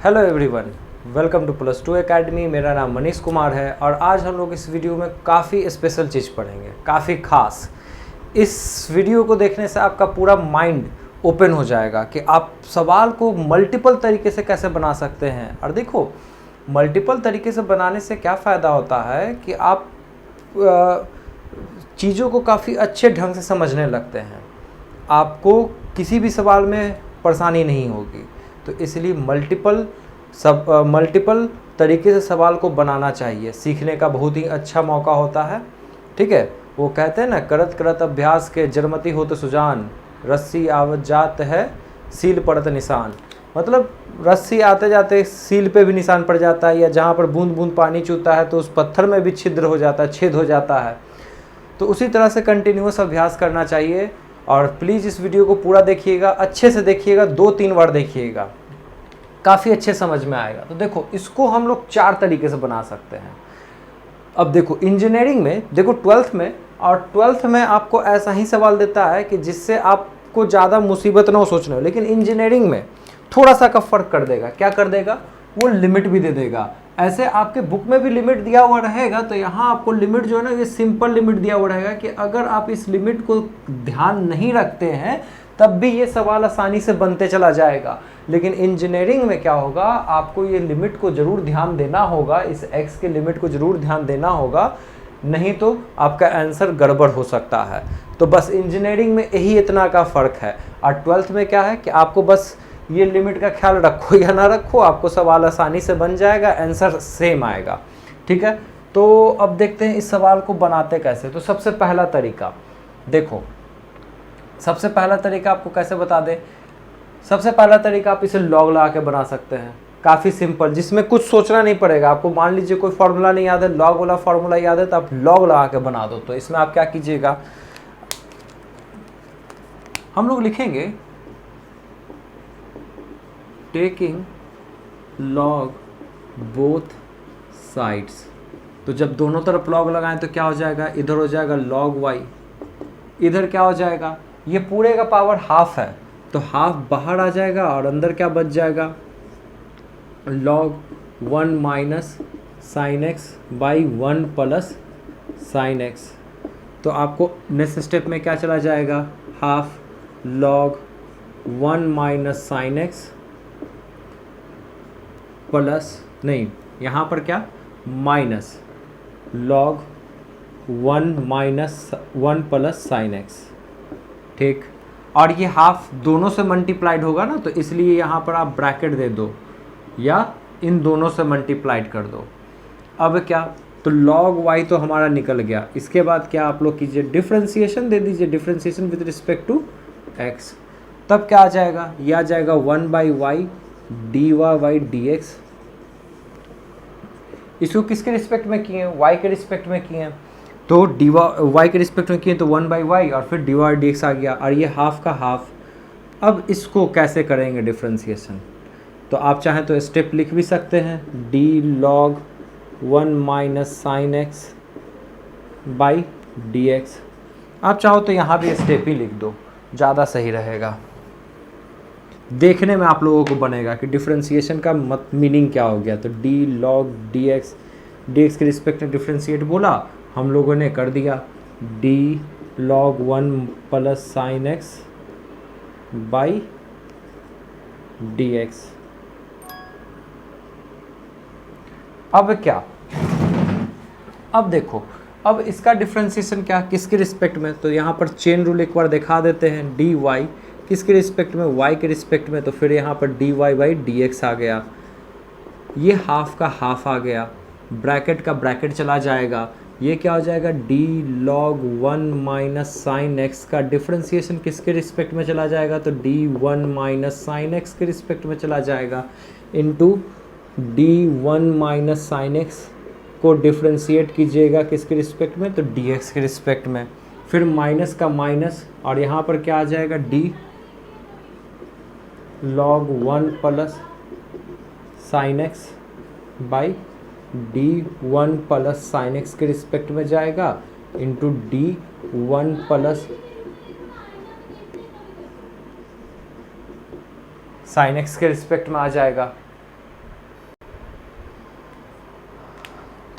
Hello everyone, welcome to +2 academy. मेरा नाम मनीष कुमार है और आज हम लोग इस वीडियो में काफ़ी स्पेशल चीज़ पढ़ेंगे, काफ़ी खास। इस वीडियो को देखने से आपका पूरा माइंड ओपन हो जाएगा कि आप सवाल को मल्टीपल तरीके से कैसे बना सकते हैं। और देखो, मल्टीपल तरीके से बनाने से क्या फ़ायदा होता है कि आप चीज़ों को काफ़ी अच्छे ढंग से समझने लगते हैं, आपको किसी भी सवाल में परेशानी नहीं होगी। तो इसलिए मल्टीपल तरीके से सवाल को बनाना चाहिए, सीखने का बहुत ही अच्छा मौका होता है। ठीक है, वो कहते हैं ना, करत करत अभ्यास के जरमती होत सुजान, रस्सी आवत जात है सील पड़त निशान। मतलब रस्सी आते जाते सील पे भी निशान पड़ जाता है, या जहाँ पर बूंद बूंद पानी चूता है तो उस पत्थर में भी छिद्र हो जाता है, छेद हो जाता है। तो उसी तरह से कंटिन्यूअस अभ्यास करना चाहिए। और प्लीज़ इस वीडियो को पूरा देखिएगा, अच्छे से देखिएगा, 2-3 बार देखिएगा, काफ़ी अच्छे समझ में आएगा। तो देखो, इसको हम लोग 4 तरीके से बना सकते हैं। अब देखो, इंजीनियरिंग में देखो 12th में, और 12th में आपको ऐसा ही सवाल देता है कि जिससे आपको ज़्यादा मुसीबत ना हो सोचने हो। लेकिन इंजीनियरिंग में थोड़ा सा का फ़र्क कर देगा। क्या कर देगा? वो लिमिट भी दे देगा। ऐसे आपके बुक में भी लिमिट दिया हुआ रहेगा, तो यहाँ आपको लिमिट जो है ना, ये सिंपल लिमिट दिया हुआ रहेगा कि अगर आप इस लिमिट को ध्यान नहीं रखते हैं तब भी ये सवाल आसानी से बनते चला जाएगा। लेकिन इंजीनियरिंग में क्या होगा, आपको ये लिमिट को ज़रूर ध्यान देना होगा, इस x के लिमिट को ज़रूर ध्यान देना होगा, नहीं तो आपका आंसर गड़बड़ हो सकता है। तो बस इंजीनियरिंग में यही इतना का फ़र्क है। और 12th में क्या है कि आपको बस ये लिमिट का ख्याल रखो या ना रखो, आपको सवाल आसानी से बन जाएगा, आंसर सेम आएगा। ठीक है, तो अब देखते हैं इस सवाल को बनाते कैसे। तो सबसे पहला तरीका देखो, सबसे पहला तरीका आपको कैसे बता दें। सबसे पहला तरीका, आप इसे लॉग लगा के बना सकते हैं, काफ़ी सिंपल, जिसमें कुछ सोचना नहीं पड़ेगा आपको। मान लीजिए कोई फार्मूला नहीं याद है, लॉग वाला फार्मूला याद है, तो आप लॉग लगा के बना दो। तो इसमें आप क्या कीजिएगा, हम लोग लिखेंगे टेकिंग लॉग बोथ साइड्स। तो जब दोनों तरफ लॉग लगाएं तो क्या हो जाएगा, इधर हो जाएगा log y, इधर क्या हो जाएगा, ये पूरे का पावर हाफ है तो हाफ बाहर आ जाएगा और अंदर क्या बच जाएगा, log 1 minus sine x by 1 plus sine x. तो आपको नेक्स्ट स्टेप में क्या चला जाएगा, half log 1 minus sine x plus, नहीं यहाँ पर क्या, minus log 1 minus 1 plus sine x. ठीक, और ये हाफ दोनों से मल्टीप्लाइड होगा ना, तो इसलिए यहाँ पर आप ब्रैकेट दे दो या इन दोनों से मल्टीप्लाइड कर दो। अब क्या, तो log y तो हमारा निकल गया। इसके बाद क्या आप लोग कीजिए, डिफ्रेंसिएशन दे दीजिए, differentiation with respect to x। तब क्या आ जाएगा, यह आ जाएगा 1/y dy/dx। इसको किसके रिस्पेक्ट में किए हैं, y के रिस्पेक्ट में किए हैं, तो y के रिस्पेक्ट में किए तो 1/y और फिर dy/dx आ गया, और ये हाफ का हाफ। अब इसको कैसे करेंगे डिफ्रेंसिएशन, तो आप चाहें तो स्टेप लिख भी सकते हैं, d log 1 minus sine x by dx। आप चाहो तो यहाँ भी स्टेप ही लिख दो, ज़्यादा सही रहेगा, देखने में आप लोगों को बनेगा कि डिफ्रेंसिएशन का मीनिंग क्या हो गया। तो d log dx के रिस्पेक्ट में डिफ्रेंशिएट बोला, हम लोगों ने कर दिया, d log 1 plus sine x by dx। अब क्या, अब देखो, अब इसका डिफ्रेंशिएशन क्या, किसके रिस्पेक्ट में, तो यहाँ पर चेन रूल एक बार दिखा देते हैं, dy किसके रिस्पेक्ट में, y के रिस्पेक्ट में, तो फिर यहाँ पर dy/dx आ गया, ये हाफ का हाफ आ गया, ब्रैकेट का ब्रैकेट चला जाएगा, ये क्या हो जाएगा, d log 1 minus sine x का डिफ्रेंसिएशन किसके रिस्पेक्ट में चला जाएगा, तो d1 माइनस साइन एक्स के रिस्पेक्ट में चला जाएगा, into d1 minus sine x को डिफ्रेंशिएट कीजिएगा किसके रिस्पेक्ट में, तो dx के रिस्पेक्ट में, फिर माइनस का माइनस, और यहाँ पर क्या आ जाएगा, d log 1 plus sine x by d1 plus sine x के रिस्पेक्ट में जाएगा, into d1 plus sine x के रिस्पेक्ट में आ जाएगा।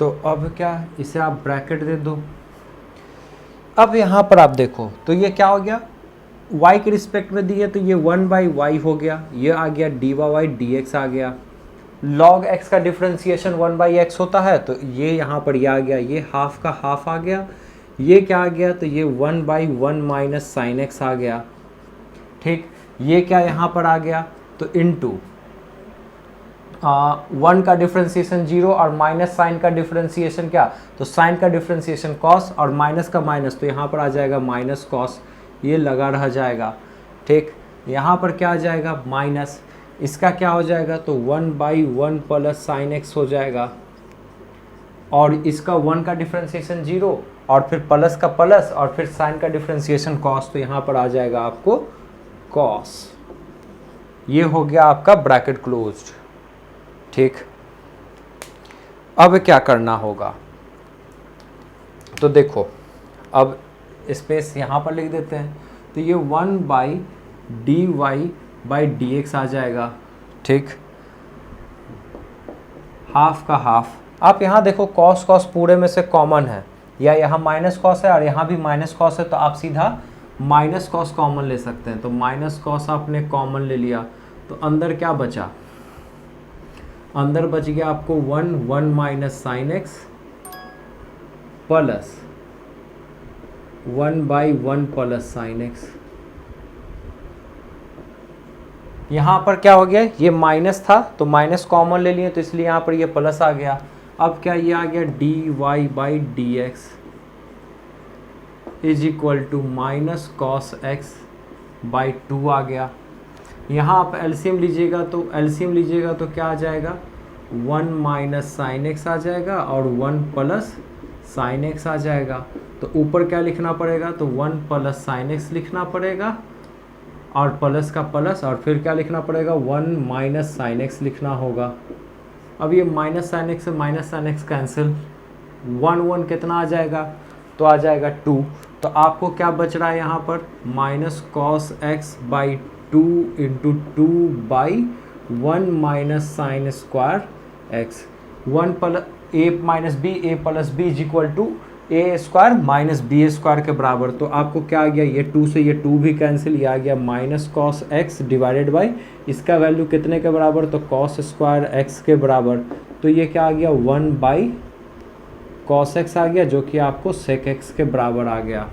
तो अब क्या, इसे आप ब्रैकेट दे दो। अब यहाँ पर आप देखो तो ये क्या हो गया, y के रिस्पेक्ट में दिए तो ये 1/y हो गया, ये आ गया dy dx आ गया। log x का डिफ्रेंसिएशन 1/x होता है, तो ये यहाँ पर ये आ गया, ये हाफ का हाफ आ गया। ये क्या आ गया, तो ये 1/1 माइनस साइन एक्स आ गया। ठीक, ये क्या यहाँ पर आ गया, तो इनटू 1 का डिफ्रेंसिएशन 0 और माइनस साइन का डिफ्रेंसिएशन क्या, तो साइन का डिफ्रेंसिएशन कॉस और माइनस का माइनस, तो यहाँ पर आ जाएगा माइनस कॉस, ये लगा रह जाएगा। ठीक, यहाँ पर क्या आ जाएगा माइनस, इसका क्या हो जाएगा, तो 1/1 प्लस साइन एक्स हो जाएगा। और इसका 1 का डिफ्रेंसिएशन 0 और फिर प्लस का प्लस और फिर साइन का डिफ्रेंसिएशन कॉस, तो यहाँ पर आ जाएगा आपको कॉस। ये हो गया आपका ब्रैकेट क्लोज्ड। ठीक, अब क्या करना होगा, तो देखो अब स्पेस यहाँ पर लिख देते हैं, तो ये 1/dy/dx आ जाएगा। ठीक, हाफ का हाफ, आप यहाँ देखो कॉस कॉस पूरे में से कॉमन है, या यहाँ माइनस कॉस है और यहाँ भी माइनस कॉस है, तो आप सीधा माइनस कॉस कॉमन ले सकते हैं। तो माइनस कॉस आपने कॉमन ले लिया, तो अंदर क्या बचा, अंदर बच गया आपको 1 minus sine x plus 1/1 plus sine x. यहाँ पर क्या हो गया, ये माइनस था तो माइनस कॉमन ले लिए, तो इसलिए यहाँ पर ये प्लस आ गया। अब क्या ये आ गया dy/dx is equal to minus cos x by 2 आ गया। यहाँ आप एलसीएम लीजिएगा, तो एलसीएम लीजिएगा तो क्या आ जाएगा, 1 माइनस साइन एक्स आ जाएगा और 1 प्लस साइन एक्स आ जाएगा। तो ऊपर क्या लिखना पड़ेगा, तो 1 प्लस साइन एक्स लिखना पड़ेगा और प्लस का प्लस, और फिर क्या लिखना पड़ेगा, 1 माइनस साइन एक्स लिखना होगा। अब ये माइनस साइन एक्स से माइनस साइन एक्स कैंसिल, 1 कितना आ जाएगा, तो आ जाएगा 2। तो आपको क्या बच रहा है यहाँ पर, minus cos x by 2 into 2/1 minus sine square x. 1 plus a minus b, a plus b is equal to a square minus b square के बराबर। तो आपको क्या आ गया, ये 2 से ये 2 भी कैंसिल, ये आ गया minus cos x divided by इसका वैल्यू कितने के बराबर, तो कॉस स्क्वायर एक्स के बराबर। तो ये क्या आ गया, 1 कॉस एक्स आ गया, जो कि आपको सेक एक्स के बराबर आ गया।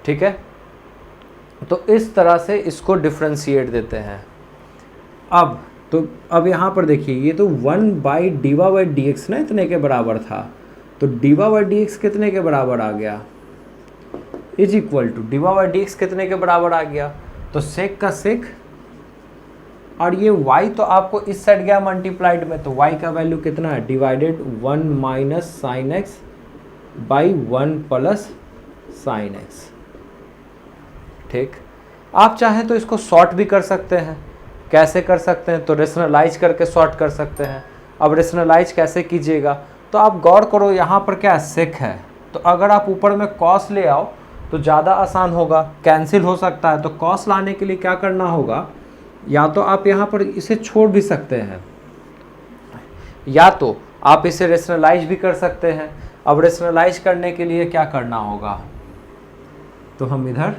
ठीक है, तो इस तरह से इसको डिफ्रेंशिएट देते हैं। अब यहाँ पर देखिए, ये तो 1/dy/dx ना इतने के बराबर था, तो dy/dx कितने के बराबर आ गया, इज इक्वल टू dy/dx कितने के बराबर आ गया, तो सेक का सेक, और ये y तो आपको इस साइड गया मल्टीप्लाइड में, तो y का वैल्यू कितना है, divided 1 minus sine x by 1 plus sine x. ठीक, आप चाहें तो इसको शॉर्ट भी कर सकते हैं। कैसे कर सकते हैं, तो रेशनलाइज करके शॉर्ट कर सकते हैं। अब रेशनलाइज कैसे कीजिएगा, तो आप गौर करो, यहाँ पर क्या सेक है, तो अगर आप ऊपर में कॉस ले आओ तो ज़्यादा आसान होगा, कैंसिल हो सकता है। तो कॉस लाने के लिए क्या करना होगा, या तो आप यहाँ पर इसे छोड़ भी सकते हैं, या तो आप इसे रेशनलाइज भी कर सकते हैं। अब रेशनलाइज करने के लिए क्या करना होगा, तो हम इधर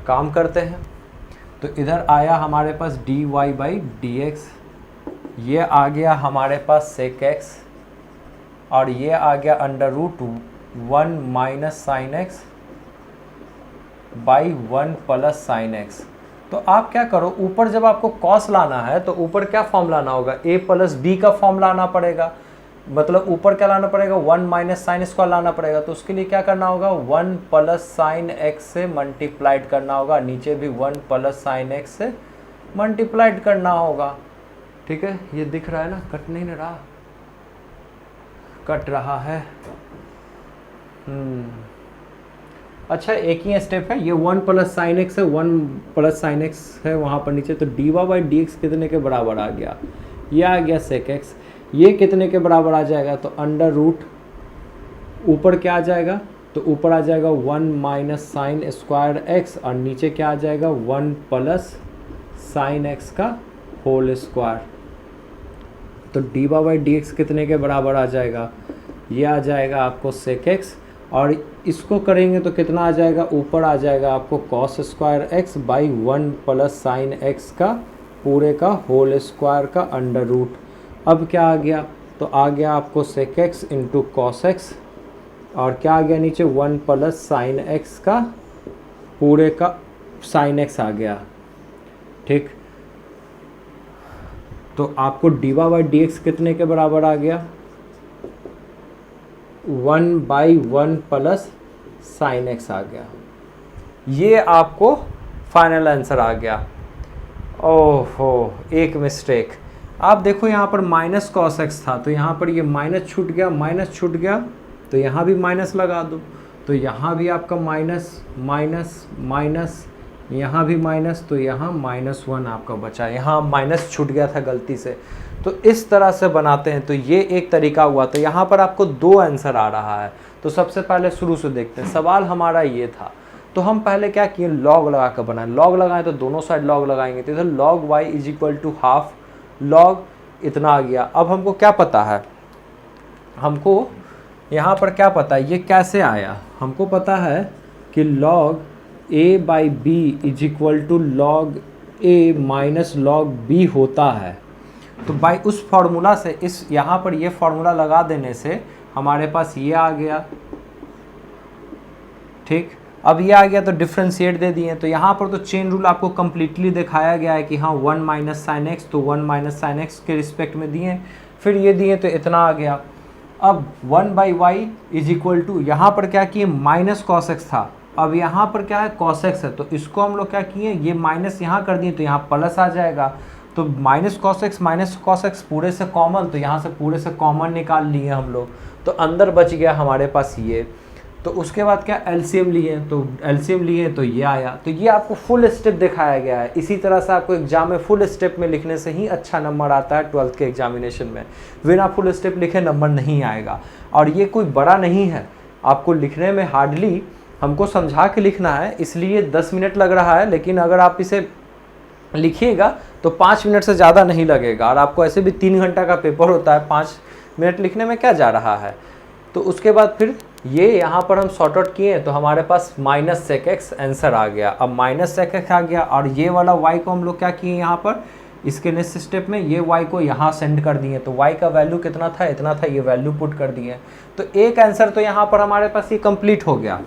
काम करते हैं। तो इधर आया हमारे पास dy/dx, ये आ गया हमारे पास सेक एक्स, और ये आ गया √1 minus sine x by 1 plus sine x. तो आप क्या करो, ऊपर जब आपको कॉस लाना है तो ऊपर क्या फॉर्म लाना होगा, a प्लस बी का फॉर्म लाना पड़ेगा। मतलब ऊपर क्या लाना पड़ेगा, 1 माइनस साइन स्क्वायर लाना पड़ेगा। तो उसके लिए क्या करना होगा, 1 प्लस साइन एक्स से मल्टीप्लाइड करना होगा, नीचे भी 1 प्लस साइन एक्स से मल्टीप्लाइड करना होगा। ठीक है, ये दिख रहा है ना, कट नहीं ना रहा, कट रहा है। अच्छा, एक ही स्टेप है, ये 1 प्लस साइन एक्स है, 1 प्लस साइन एक्स है वहाँ पर नीचे, तो dy/dx कितने के बराबर आ गया, ये आ गया सेक एक्स। ये कितने के बराबर आ जाएगा, तो अंडर रूट ऊपर क्या आ जाएगा, तो ऊपर आ जाएगा 1 माइनस साइन स्क्वायर एक्स, और नीचे क्या आ जाएगा 1 प्लस साइन एक्स का होल स्क्वायर। तो d Y by D x कितने के बराबर आ जाएगा, ये आ जाएगा आपको सेक एक्स, और इसको करेंगे तो कितना आ जाएगा, ऊपर आ जाएगा आपको cos square x by 1 plus sine x का पूरे का होल स्क्वायर का अंडर रूट। अब क्या आ गया, तो आ गया आपको sec x into cos x, और क्या आ गया नीचे 1 प्लस साइन एक्स का पूरे का साइन एक्स आ गया। ठीक, तो आपको d Y by D x कितने के बराबर आ गया, 1/1 प्लस साइन एक्स आ गया। ये आपको फाइनल आंसर आ गया। ओहो, एक मिस्टेक। आप देखो यहाँ पर माइनस कॉस एक्स था, तो यहाँ पर ये माइनस छूट गया, माइनस छूट गया, तो यहाँ भी माइनस लगा दो, तो यहाँ भी आपका माइनस माइनस माइनस, यहाँ भी माइनस, तो यहाँ -1 आपका बचा, यहाँ माइनस छूट गया था गलती से। तो इस तरह से बनाते हैं, तो ये एक तरीका हुआ। तो यहाँ पर आपको 2 आंसर आ रहा है। तो सबसे पहले शुरू से देखते हैं, सवाल हमारा ये था, तो हम पहले क्या किए, लॉग लगा कर बनाए। लॉग लगाएं तो दोनों साइड लॉग लगाएंगे, तो इधर log y is equal to half log इतना आ गया। अब हमको क्या पता है, हमको यहाँ पर क्या पता है, ये कैसे आया, हमको पता है कि log a by b is equal to log a minus log b होता है। तो बाई उस फार्मूला से, इस यहाँ पर ये फार्मूला लगा देने से हमारे पास ये आ गया। ठीक, अब ये आ गया तो डिफ्रेंशिएट दे दिए। तो यहाँ पर तो चेन रूल आपको कम्प्लीटली दिखाया गया है कि हाँ 1 माइनस साइन एक्स, तो 1 माइनस साइन एक्स के रिस्पेक्ट में दिए, फिर ये दिए तो इतना आ गया। अब 1/y इज इक्वल टू, यहाँ पर क्या किए, माइनस कॉस एक्स था, अब यहाँ पर क्या है कॉस एक्स है, तो इसको हम लोग क्या किए, ये माइनस यहाँ कर दिए, तो यहाँ प्लस आ जाएगा। तो माइनस कॉस एक्स पूरे से कॉमन, तो यहाँ से पूरे से कॉमन निकाल लिए हम लोग, तो अंदर बच गया हमारे पास ये। तो उसके बाद क्या, एलसीएम लिए, तो एलसीएम लिए तो ये आया। तो ये आपको फुल स्टेप दिखाया गया है। इसी तरह से आपको एग्जाम में फुल स्टेप में लिखने से ही अच्छा नंबर आता है 12th के एग्जामिनेशन में। बिना फुल स्टेप लिखे नंबर नहीं आएगा। और ये कोई बड़ा नहीं है, आपको लिखने में हार्डली हमको समझा के लिखना है, इसलिए 10 मिनट लग रहा है, लेकिन अगर आप इसे लिखिएगा तो 5 मिनट से ज़्यादा नहीं लगेगा। और आपको ऐसे भी 3 घंटा का पेपर होता है, 5 मिनट लिखने में क्या जा रहा है। तो उसके बाद फिर ये यहाँ पर हम सॉर्ट आउट किए, तो हमारे पास माइनस सेक एक्स आंसर आ गया। अब माइनस सेक एक्स आ गया, और ये वाला y को हम लोग क्या किए, यहाँ पर इसके नेक्स्ट स्टेप में ये y को यहाँ सेंड कर दिए। तो y का वैल्यू कितना था, इतना था, ये वैल्यू पुट कर दिए। तो एक आंसर तो यहाँ पर हमारे पास ये कंप्लीट हो गया,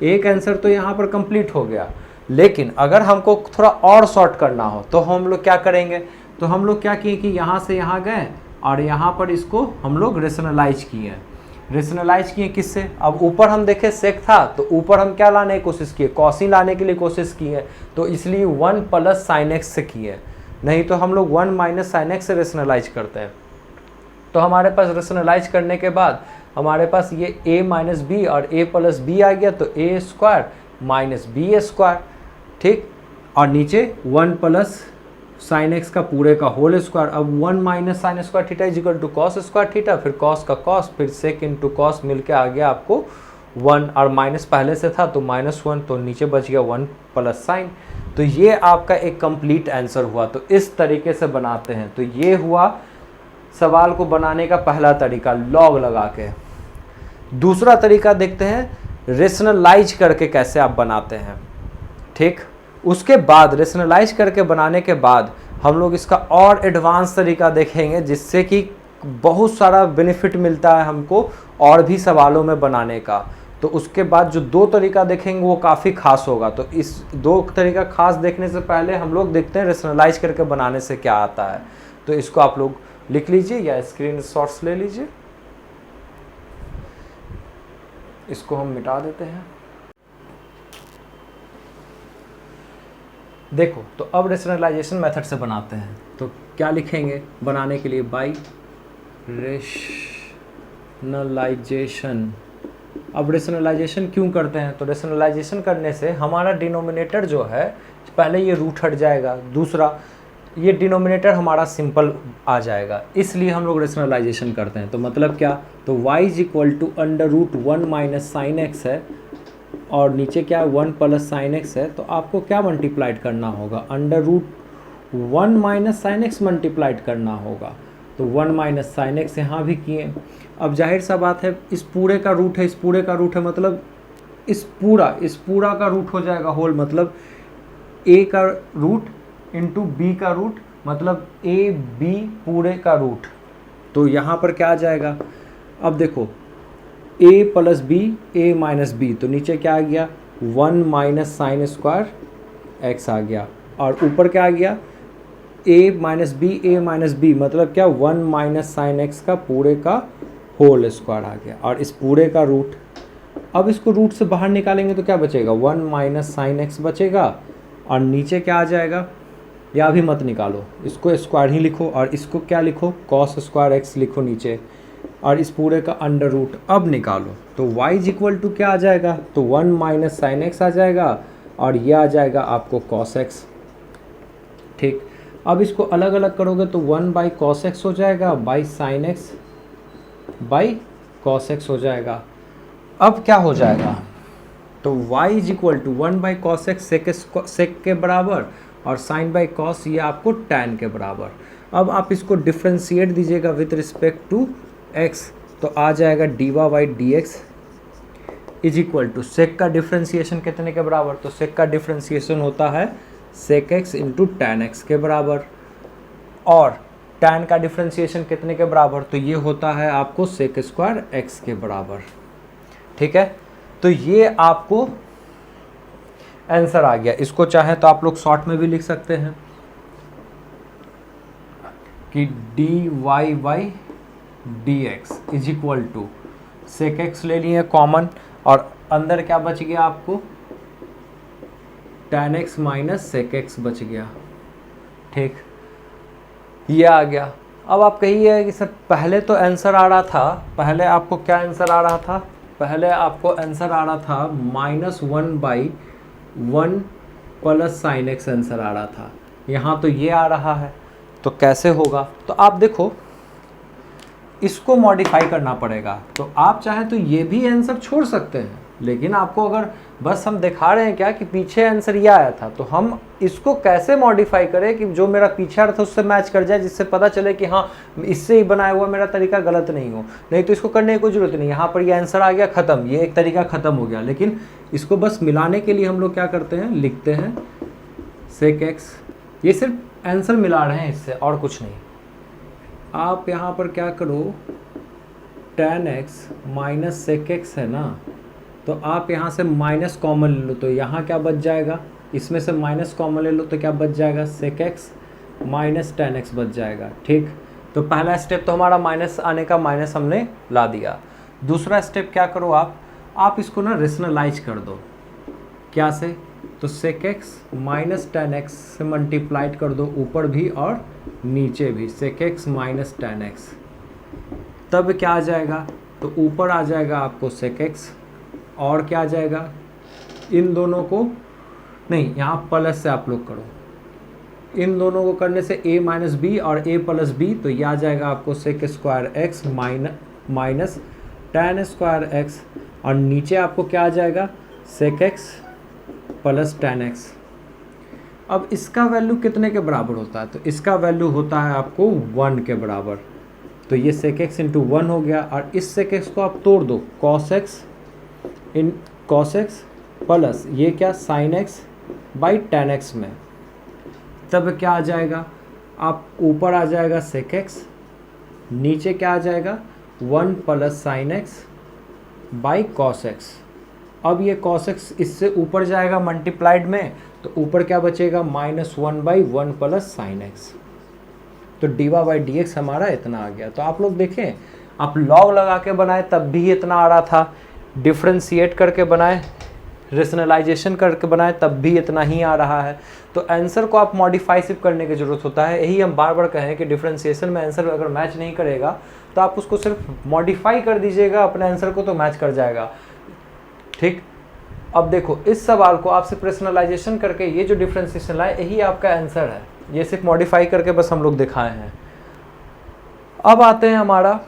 एक आंसर तो यहाँ पर कंप्लीट हो गया। लेकिन अगर हमको थोड़ा और शॉर्ट करना हो तो हम लोग क्या करेंगे, तो हम लोग क्या किए कि यहाँ से यहाँ गए और यहाँ पर इसको हम लोग रेशनलाइज किए। रेशनलाइज किए किससे, अब ऊपर हम देखे सेक था, तो ऊपर हम क्या लाने की कोशिश किए, कॉसी लाने के लिए कोशिश किए, तो इसलिए 1 प्लस साइन एक्स से किए। नहीं तो हम लोग 1 माइनस साइन एक्स से रेशनलाइज करते हैं। तो हमारे पास रेशनलाइज करने के बाद हमारे पास ये a माइनस बी और a प्लस बी आ गया, तो a square minus b square. ठीक, और नीचे 1 प्लस साइन एक्स का पूरे का होल स्क्वायर। अब 1 minus sine square theta is equal to cos square theta, फिर कॉस का कॉस, फिर सेक इंटू कॉस मिलके आ गया आपको 1, और माइनस पहले से था तो -1, तो नीचे बच गया 1 प्लस साइन। तो ये आपका एक कंप्लीट आंसर हुआ। तो इस तरीके से बनाते हैं। तो ये हुआ सवाल को बनाने का पहला तरीका, लॉग लगा के। दूसरा तरीका देखते हैं, रेशनलाइज करके कैसे आप बनाते हैं। ठीक, उसके बाद रेशनलाइज करके बनाने के बाद हम लोग इसका और एडवांस तरीका देखेंगे, जिससे कि बहुत सारा बेनिफिट मिलता है हमको और भी सवालों में बनाने का। तो उसके बाद जो 2 तरीका देखेंगे वो काफ़ी खास होगा। तो इस 2 तरीका खास देखने से पहले हम लोग देखते हैं रेशनलाइज करके बनाने से क्या आता है। तो इसको आप लोग लिख लीजिए या स्क्रीन शॉट्स ले लीजिए। इसको हम मिटा देते हैं। देखो, तो अब रेशनलाइजेशन मेथड से बनाते हैं। तो क्या लिखेंगे बनाने के लिए, बाय रेशनलाइजेशन। अब रेशनलाइजेशन क्यों करते हैं, तो रेशनलाइजेशन करने से हमारा डिनोमिनेटर जो है, पहले ये रूट हट जाएगा, दूसरा ये डिनोमिनेटर हमारा सिंपल आ जाएगा, इसलिए हम लोग रेशनलाइजेशन करते हैं। तो मतलब क्या, तो y is equal to √1 minus sine x है, और नीचे क्या 1 प्लस साइन एक्स है। तो आपको क्या मल्टीप्लाइड करना होगा, √1 माइनस साइन एक्स मल्टीप्लाइड करना होगा। तो 1 माइनस साइन एक्स यहाँ भी किए। अब जाहिर सा बात है इस पूरे का रूट है, इस पूरे का रूट है, मतलब इस पूरा का रूट हो जाएगा होल, मतलब a का रूट इंटू बी का रूट, मतलब ए बी पूरे का रूट। तो यहाँ पर क्या आ जाएगा, अब देखो a plus b a minus b, तो नीचे क्या आ गया 1 माइनस साइन स्क्वायर एक्स आ गया, और ऊपर क्या आ गया a माइनस बी, मतलब क्या 1 माइनस साइन एक्स का पूरे का होल स्क्वायर आ गया, और इस पूरे का रूट। अब इसको रूट से बाहर निकालेंगे तो क्या बचेगा 1 माइनस साइन एक्स बचेगा, और नीचे क्या आ जाएगा, या भी मत निकालो, इसको स्क्वायर ही लिखो और इसको क्या लिखो कॉस स्क्वायर एक्स लिखो नीचे, और इस पूरे का अंडर रूट अब निकालो। तो y इज इक्वल टू क्या आ जाएगा, तो 1 माइनस साइन एक्स आ जाएगा, और ये आ जाएगा आपको कॉस एक्स। ठीक, अब इसको अलग अलग करोगे तो 1 बाई कॉस एक्स हो जाएगा, by sine x by cos x हो जाएगा। अब क्या हो जाएगा, तो y is equal to 1 by cos x sec के बराबर, और साइन बाई कॉस ये आपको टैन के बराबर। अब आप इसको डिफ्रेंशिएट दीजिएगा विथ रिस्पेक्ट टू x, तो आ जाएगा D Y by D x is equal to sec का डिफ्रेंशिएशन कितने के बराबर, तो सेक का डिफ्रेंशिएशन होता है sec x into tan x के बराबर, और टैन का डिफ्रेंशिएशन कितने के बराबर, तो ये होता है आपको सेक स्क्वायर एक्स के बराबर। ठीक है, तो ये आपको आंसर आ गया। इसको चाहे तो आप लोग शॉर्ट में भी लिख सकते हैं कि d Y by D x is equal to sec x ले लिए कॉमन, और अंदर क्या बच गया आपको tan x minus sec x बच गया। ठीक, ये आ गया। अब आप कहिए कि सर पहले तो आंसर आ रहा था, पहले आपको क्या आंसर आ रहा था, पहले आपको आंसर आ रहा था -1 by 1 plus sine X answer आ रहा था, यहाँ तो ये आ रहा है, तो कैसे होगा, तो आप देखो इसको मॉडिफाई करना पड़ेगा। तो आप चाहें तो ये भी आंसर छोड़ सकते हैं, लेकिन आपको अगर बस हम दिखा रहे हैं क्या कि पीछे आंसर ये आया था, तो हम इसको कैसे मॉडिफाई करें कि जो मेरा पीछे आ रहा था उससे मैच कर जाए, जिससे पता चले कि हाँ इससे ही बनाया हुआ मेरा तरीका गलत नहीं हो। नहीं तो इसको करने की कोई ज़रूरत नहीं, यहाँ पर ये आंसर आ गया ख़त्म, ये एक तरीका ख़त्म हो गया। लेकिन इसको बस मिलाने के लिए हम लोग क्या करते हैं, लिखते हैं सेक एक्स, ये सिर्फ आंसर मिला रहे हैं इससे और कुछ नहीं। आप यहाँ पर क्या करो, tan x minus sec x है ना, तो आप यहाँ से माइनस कॉमन ले लो, तो यहाँ क्या बच जाएगा, इसमें से माइनस कॉमन ले लो तो क्या बच जाएगा sec x minus tan x बच जाएगा। ठीक, तो पहला स्टेप तो हमारा माइनस आने का माइनस हमने ला दिया। दूसरा स्टेप क्या करो आप इसको ना रेशनलाइज कर दो, क्या से, तो sec x minus tan x से मल्टीप्लाइड कर दो ऊपर भी और नीचे भी, sec x minus tan x, तब क्या आ जाएगा, तो ऊपर आ जाएगा आपको सेक एक्स, और क्या आ जाएगा, इन दोनों को नहीं, यहाँ प्लस से आप लोग करो, इन दोनों को करने से a माइनस बी और a प्लस बी, तो ये आ जाएगा आपको sec square x minus tan square x, और नीचे आपको क्या आ जाएगा sec x plus tan x. अब इसका वैल्यू कितने के बराबर होता है, तो इसका वैल्यू होता है आपको 1 के बराबर, तो ये सेक एक्स इंटू 1 हो गया, और इस सेक एक्स को आप तोड़ दो कॉस एक्स इन कॉस एक्स प्लस ये क्या sign x by tan x में, तब क्या आ जाएगा, आप ऊपर आ जाएगा सेक एक्स, नीचे क्या आ जाएगा 1 plus sine x by cos x. अब ये cos x इससे ऊपर जाएगा मल्टीप्लाइड में, तो ऊपर क्या बचेगा -1 बाई 1 प्लस साइन एक्स, तो d Y by D x हमारा इतना आ गया। तो आप लोग देखें, आप लॉग लगा के बनाए तब भी इतना आ रहा था, डिफ्रेंशिएट करके बनाए, रेशनलाइजेशन करके बनाए तब भी इतना ही आ रहा है। तो आंसर को आप मॉडिफाई सिर्फ करने की ज़रूरत होता है। यही हम बार बार कहें कि डिफ्रेंशिएशन में आंसर अगर मैच नहीं करेगा तो आप उसको सिर्फ मॉडिफाई कर दीजिएगा अपने आंसर को, तो मैच कर जाएगा। ठीक, अब देखो इस सवाल को आप सिर्फ पर्सनलाइजेशन करके ये जो डिफरेंशिएशन लाए, यही आपका आंसर है, ये सिर्फ मॉडिफाई करके बस हम लोग दिखाए हैं। अब आते हैं हमारा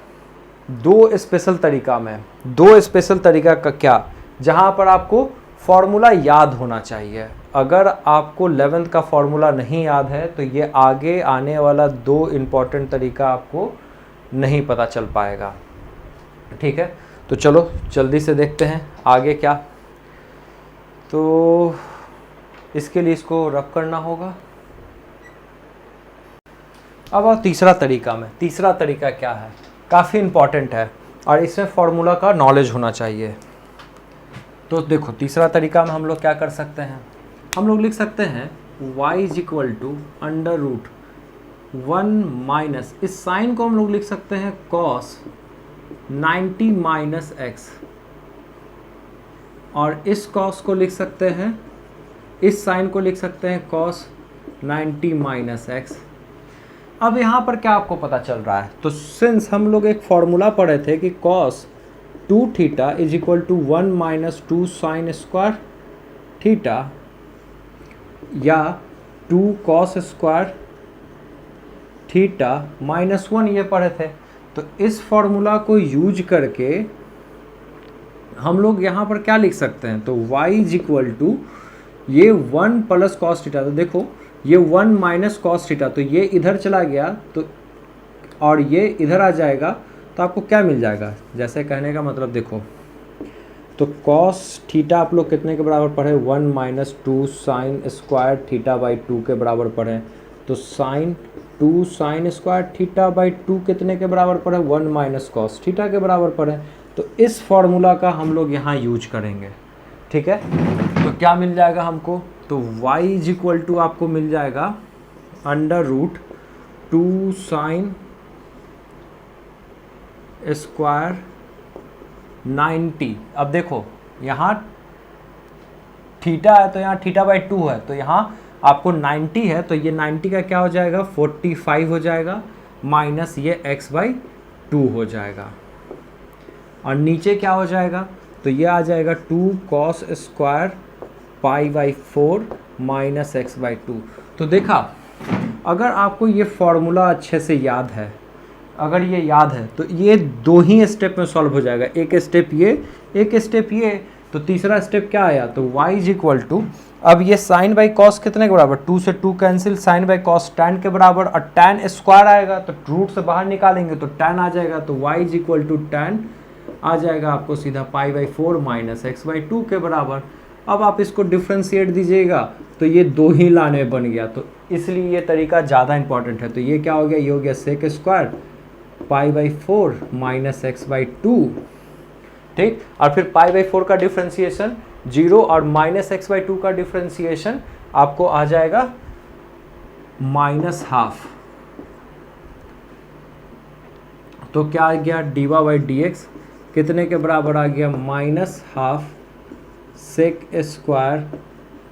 दो स्पेशल तरीका में, दो स्पेशल तरीका का क्या, जहाँ पर आपको फॉर्मूला याद होना चाहिए। अगर आपको 11th का फॉर्मूला नहीं याद है तो ये आगे आने वाला दो इम्पॉर्टेंट तरीका आपको नहीं पता चल पाएगा। ठीक है, तो चलो जल्दी से देखते हैं आगे क्या। तो इसके लिए इसको रब करना होगा। अब तीसरा तरीका में, तीसरा तरीका क्या है, काफ़ी इम्पॉर्टेंट है और इसमें फॉर्मूला का नॉलेज होना चाहिए। तो देखो तीसरा तरीका में हम लोग क्या कर सकते हैं, हम लोग लिख सकते हैं y is equal to under root 1 minus, इस साइन को हम लोग लिख सकते हैं cos 90 माइनस एक्स, और इस cos को लिख सकते हैं, इस साइन को लिख सकते हैं cos 90 माइनस एक्स। अब यहाँ पर क्या आपको पता चल रहा है, तो सिंस हम लोग एक फॉर्मूला पढ़े थे कि cos 2 theta is equal to 1 minus 2 sine square theta या 2 cos स्क्वायर थीटा माइनस 1, ये पढ़े थे। तो इस फॉर्मूला को यूज करके हम लोग यहाँ पर क्या लिख सकते हैं, तो y इज इक्वल टू ये 1 प्लस कॉस थीटा, तो देखो ये 1 माइनस कॉस थीटा, तो ये इधर चला गया तो और ये इधर आ जाएगा, तो आपको क्या मिल जाएगा, जैसे कहने का मतलब देखो, तो कॉस थीटा आप लोग कितने के बराबर पढ़े, 1 minus 2 sine square theta by 2 के बराबर पढ़े। तो sine 2 sine square theta by 2 कितने के बराबर पढ़े, 1 माइनस कॉस थीटा के बराबर पढ़े। तो इस फॉर्मूला का हम लोग यहाँ यूज करेंगे। ठीक है, तो क्या मिल जाएगा हमको, तो y इज इक्वल टू आपको मिल जाएगा अंडर रूट 2 साइन स्क्वायर 90। अब देखो यहाँ थीटा है तो यहाँ थीटा बाई 2 है, तो यहाँ आपको 90 है, तो ये 90 का क्या हो जाएगा 45 हो जाएगा, माइनस ये x बाई 2 हो जाएगा, और नीचे क्या हो जाएगा, तो ये आ जाएगा 2 cos square pi by 4 minus x by 2। तो देखा, अगर आपको ये फॉर्मूला अच्छे से याद है, अगर ये याद है तो ये दो ही स्टेप में सॉल्व हो जाएगा, एक स्टेप ये, एक स्टेप ये। तो तीसरा स्टेप क्या आया, तो y इज इक्वल टू, अब ये साइन बाई कॉस कितने के बराबर, 2 से 2 cancel, sine by cos tan के बराबर, और tan स्क्वायर आएगा तो रूट से बाहर निकालेंगे तो tan आ जाएगा, तो y is equal to tan आ जाएगा आपको सीधा pi by 4 minus x by 2 के बराबर। अब आप इसको डिफ्रेंशिएट दीजिएगा तो ये दो ही लाने बन गया, तो इसलिए ये तरीका ज़्यादा इंपॉर्टेंट है। तो ये क्या हो गया, ये हो गया sec square pi by 4 minus x by 2। ठीक, और फिर पाई बाई 4 का डिफ्रेंशिएशन 0 और माइनस एक्स बाई 2 का डिफ्रेंशिएशन आपको आ जाएगा माइनस हाफ। तो क्या आ गया, डीवा बाई डी एक्स कितने के बराबर आ गया, minus half sec square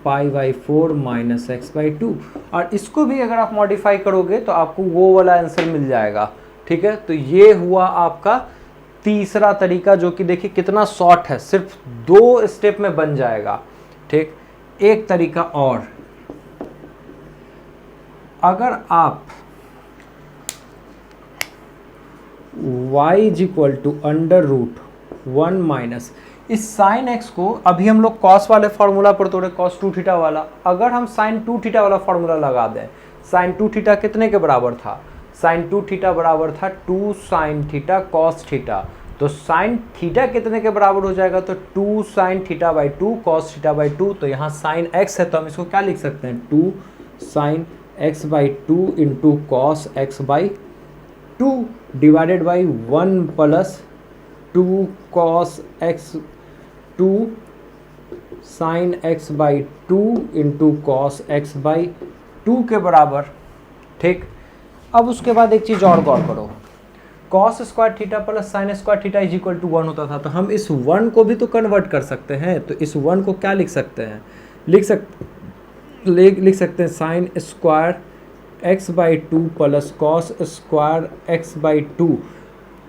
pi by 4 minus x by 2। और इसको भी अगर आप मॉडिफाई करोगे तो आपको वो वाला आंसर मिल जाएगा। ठीक है, तो ये हुआ आपका तीसरा तरीका, जो कि देखिए कितना शॉर्ट है, सिर्फ 2 स्टेप में बन जाएगा। ठीक, एक तरीका और, अगर आप y is equal to under root 1 minus, इस साइन x को अभी हम लोग cos वाले फॉर्मूला पर तोड़े, cos 2 थीटा वाला, अगर हम साइन 2 थीटा वाला फॉर्मूला लगा दें, साइन 2 थीटा कितने के बराबर था, साइन 2 थीटा बराबर था 2 साइन थीटा cos थीटा। तो साइन थीटा कितने के बराबर हो जाएगा, तो 2 sine theta by 2 cos theta by 2। तो यहाँ साइन x है तो हम इसको क्या लिख सकते हैं, 2 sine x by 2 into cos x by 2 divided by 1 plus 2 cos x 2 sine x by 2 into cos x by 2 के बराबर। ठीक, अब उसके बाद एक चीज़ और गौर करो, cos square theta plus sine square theta is equal to 1 होता था, तो हम इस 1 को भी तो कन्वर्ट कर सकते हैं। तो इस 1 को क्या लिख सकते हैं, लिख सकते हैं sign square x by 2 plus cos square x by 2।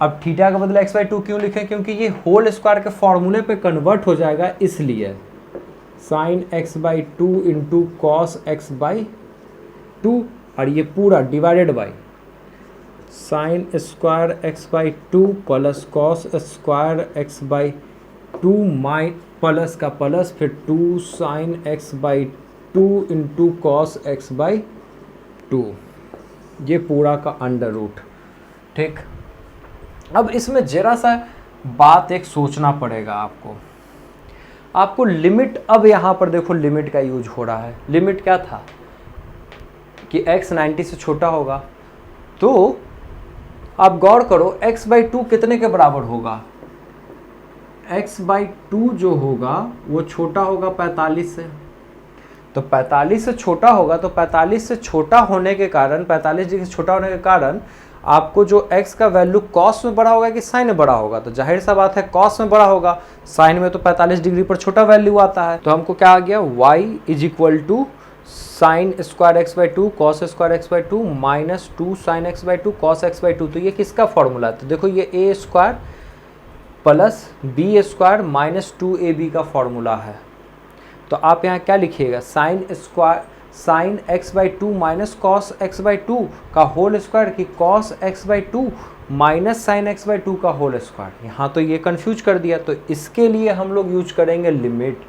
अब थीटा का बदला एक्स बाई 2 क्यों लिखें, क्योंकि ये होल स्क्वायर के फॉर्मूले पे कन्वर्ट हो जाएगा, इसलिए sine x by 2 into cos x by 2, और ये पूरा divided by sine square x by 2 plus cos square x by 2 माइ प्लस का प्लस, फिर 2 sine x by 2 into cos x by 2, ये पूरा का अंडर रूट। ठीक, अब इसमें जरा सा बात एक सोचना पड़ेगा आपको लिमिट, अब यहाँ पर देखो लिमिट का यूज हो रहा है। लिमिट क्या था कि x 90 से छोटा होगा, तो आप गौर करो x/2 कितने के बराबर होगा, x/2 जो होगा वो छोटा होगा 45 से। तो 45 से छोटा होगा, तो 45 से छोटा होने के कारण, 45 डिग्री से छोटा होने के कारण आपको जो x का वैल्यू कॉस में बड़ा होगा कि साइन में बड़ा होगा, तो जाहिर सा बात है कॉस में बड़ा होगा, साइन में तो 45 डिग्री पर छोटा वैल्यू आता है। तो हमको क्या आ गया, y = sine square x/2 cos square x/2 minus 2 sine x/2 cos x/2। तो ये किसका फॉर्मूला है, तो देखो ये a² plus b² minus 2ab का फॉर्मूला है। तो आप यहाँ क्या लिखिएगा, sign x/2 minus cos x/2 का होल स्क्वायर की cos x/2 minus sine x/2 का होल स्क्वायर। यहाँ तो ये कंफ्यूज कर दिया, तो इसके लिए हम लोग यूज करेंगे लिमिट।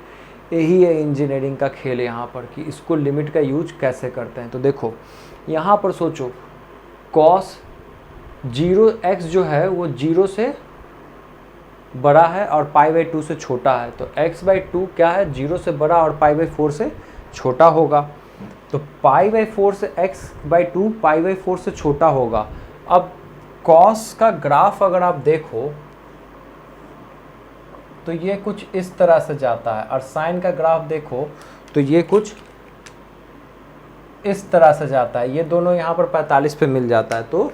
यही है इंजीनियरिंग का खेल यहाँ पर कि इसको लिमिट का यूज कैसे करते हैं। तो देखो यहाँ पर सोचो, कॉस 0x जो है वो 0 से बड़ा है और π/2 से छोटा है, तो x/2 क्या है, 0 से बड़ा और π/4 से छोटा होगा। तो π/4 से x/2 π/4 से छोटा होगा। अब कॉस का ग्राफ अगर आप देखो तो ये कुछ इस तरह से जाता है, और साइन का ग्राफ देखो तो ये कुछ इस तरह से जाता है। ये दोनों यहाँ पर 45 पे मिल जाता है। तो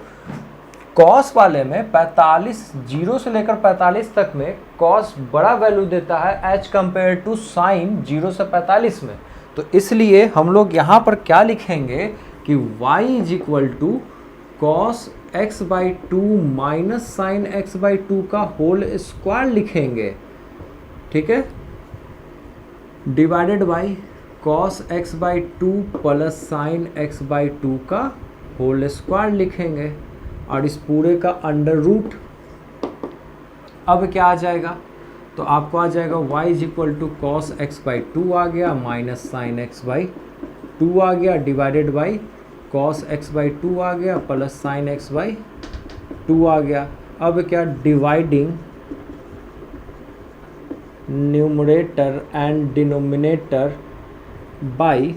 कॉस वाले में 45, 0 से लेकर 45 तक में कॉस बड़ा वैल्यू देता है एज कंपेयर टू साइन 0 से 45 में। तो इसलिए हम लोग यहाँ पर क्या लिखेंगे कि y = cos x/2 minus sine x/2 का होल स्क्वायर लिखेंगे, ठीक है, divided by cos x/2 plus sign x/2 का होल स्क्वायर लिखेंगे, और इस पूरे का अंडर रूट। अब क्या आ जाएगा, तो आपको आ जाएगा y = कॉस x/2 आ गया माइनस साइन x/2 आ गया, डिवाइडेड बाई कॉस x/2 आ गया प्लस साइन x/2 आ गया। अब क्या, dividing numerator and denominator by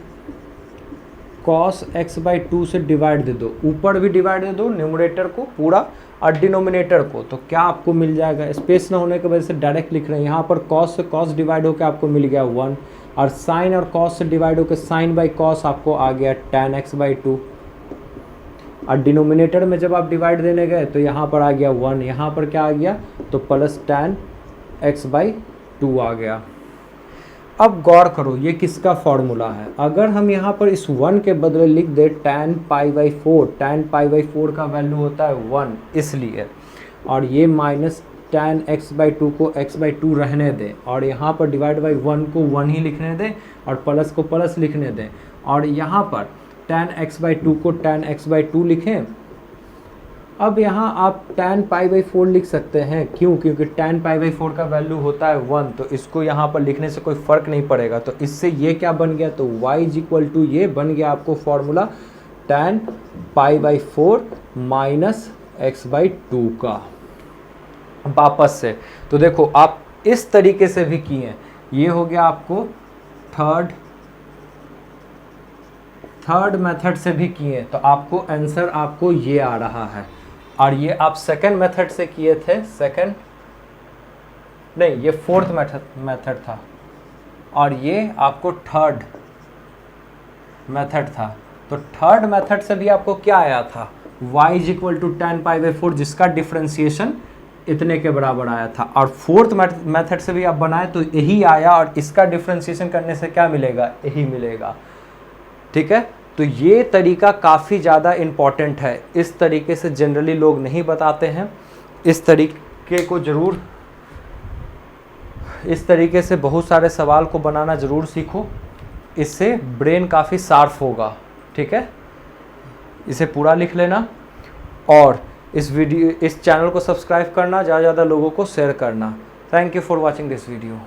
cos x/2 से डिवाइड दे दो, ऊपर भी डिवाइड दे दो न्यूमरेटर को पूरा और डिनोमिनेटर को, तो क्या आपको मिल जाएगा, स्पेस ना होने की वजह से डायरेक्ट लिख रहे हैं। यहाँ पर कॉस से कॉस डिवाइड होकर आपको मिल गया 1, और साइन और कॉस से डिवाइड होकर साइन बाई कॉस आपको आ गया tan x/2, और डिनोमिनेटर में जब आप डिवाइड देने गए तो यहाँ पर आ गया 1, यहाँ पर क्या आ गया, तो प्लस tan x/2 आ गया। अब गौर करो ये किसका फॉर्मूला है, अगर हम यहाँ पर इस 1 के बदले लिख दे tan π/4, tan π/4 का वैल्यू होता है 1 इसलिए, और ये माइनस tan x/2 को x/2 रहने दें, और यहाँ पर डिवाइड बाई 1 को 1 ही लिखने दें और प्लस को प्लस लिखने दें, और यहाँ पर tan x/2 को tan x/2 लिखें। अब यहाँ आप tan π/4 लिख सकते हैं, क्यों, क्योंकि tan π/4 का वैल्यू होता है 1, तो इसको यहाँ पर लिखने से कोई फ़र्क नहीं पड़ेगा। तो इससे ये क्या बन गया, तो y = ये बन गया आपको फॉर्मूला tan π/4 माइनस x/2 का। वापस से तो देखो आप इस तरीके से भी किए, ये हो गया आपको थर्ड मेथड से भी किए, तो आपको आंसर आपको ये आ रहा है। और ये आप सेकंड मेथड से किए थे, सेकंड नहीं, ये फोर्थ मेथड था, और ये आपको थर्ड मेथड था। तो थर्ड मेथड से भी आपको क्या आया था, y = tan π/4 जिसका डिफ्रेंसिएशन इतने के बराबर आया था, और फोर्थ मेथड से भी आप बनाए तो यही आया, और इसका डिफ्रेंसिएशन करने से क्या मिलेगा, यही मिलेगा, ठीक है। तो ये तरीका काफ़ी ज़्यादा इम्पॉर्टेंट है, इस तरीके से जनरली लोग नहीं बताते हैं, इस तरीके को ज़रूर, इस तरीके से बहुत सारे सवाल को बनाना ज़रूर सीखो, इससे ब्रेन काफ़ी शार्प होगा, ठीक है। इसे पूरा लिख लेना, और इस चैनल को सब्सक्राइब करना, ज़्यादा से ज़्यादा लोगों को शेयर करना। Thank you for watching this video.